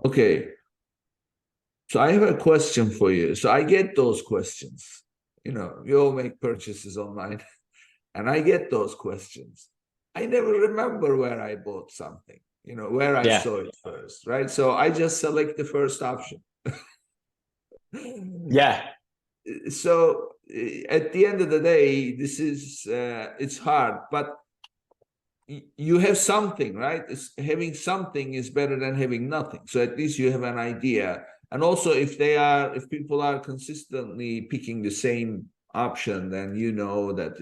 Okay. So I have a question for you. So I get those questions. We all make purchases online, and I get those questions. I never remember where I bought something, where I Yeah. saw it first, right? So I just select the first option. Yeah. So at the end of the day, it's hard, but you have something, right? Having something is better than having nothing. So at least you have an idea. And also, if people are consistently picking the same option, then you know that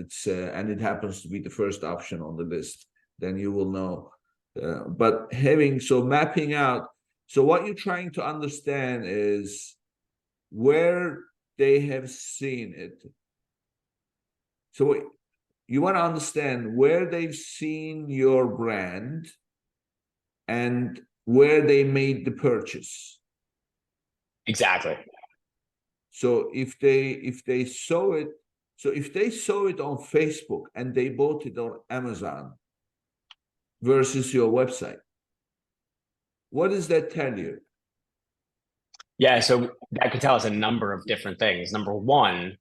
and it happens to be the first option on the list, then you will know. But mapping out, so what you're trying to understand is where they have seen it. So you want to understand where they've seen your brand and where they made the purchase. Exactly. So if they saw it, so if they saw it on Facebook and they bought it on Amazon versus your website, what does that tell you? Yeah. So that could tell us a number of different things. Number one,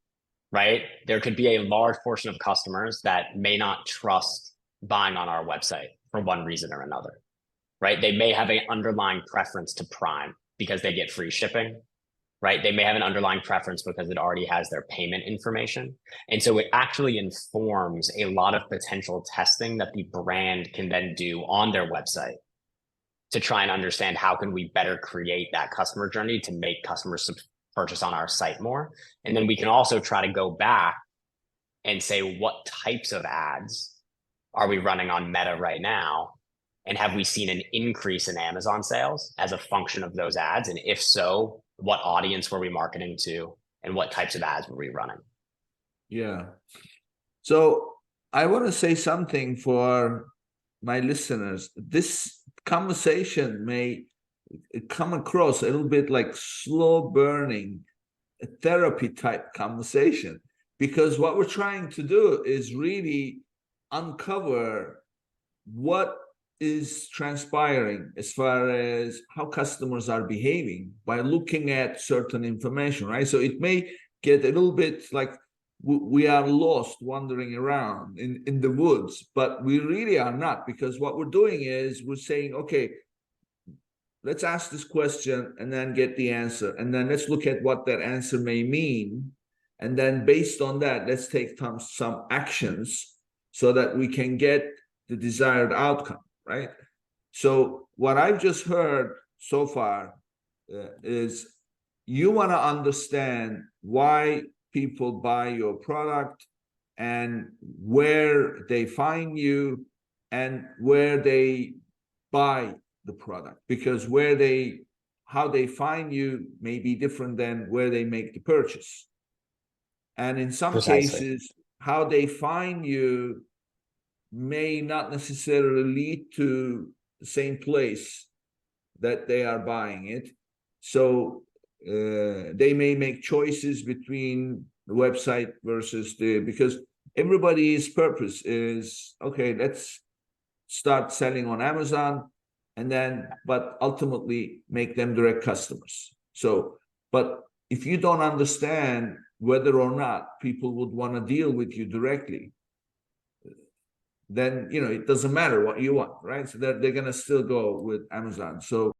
right? There could be a large portion of customers that may not trust buying on our website for one reason or another, right? They may have an underlying preference to Prime because they get free shipping, right? They may have an underlying preference because it already has their payment information. And so it actually informs a lot of potential testing that the brand can then do on their website to try and understand how can we better create that customer journey to make customers purchase on our site more. And then we can also try to go back and say, what types of ads are we running on Meta right now? And have we seen an increase in Amazon sales as a function of those ads? And if so, what audience were we marketing to and what types of ads were we running? Yeah. So I want to say something for my listeners. This conversation may come across a little bit like slow burning therapy type conversation, because what we're trying to do is really uncover what is transpiring as far as how customers are behaving by looking at certain information, right? So it may get a little bit like we are lost wandering around in the woods, but we really are not, because what we're doing is we're saying, okay, let's ask this question and then get the answer. And then let's look at what that answer may mean. And then based on that, let's take some actions so that we can get the desired outcome, right? So what I've just heard so far is you want to understand why people buy your product and where they find you and where they buy the product, because how they find you may be different than where they make the purchase. And in some Precisely. cases, how they find you may not necessarily lead to the same place that they are buying it. So they may make choices between the website versus because everybody's purpose is, okay, let's start selling on Amazon and then, but ultimately make them direct customers. So, but if you don't understand whether or not people would want to deal with you directly, then it doesn't matter what you want, right? So they're going to still go with Amazon. So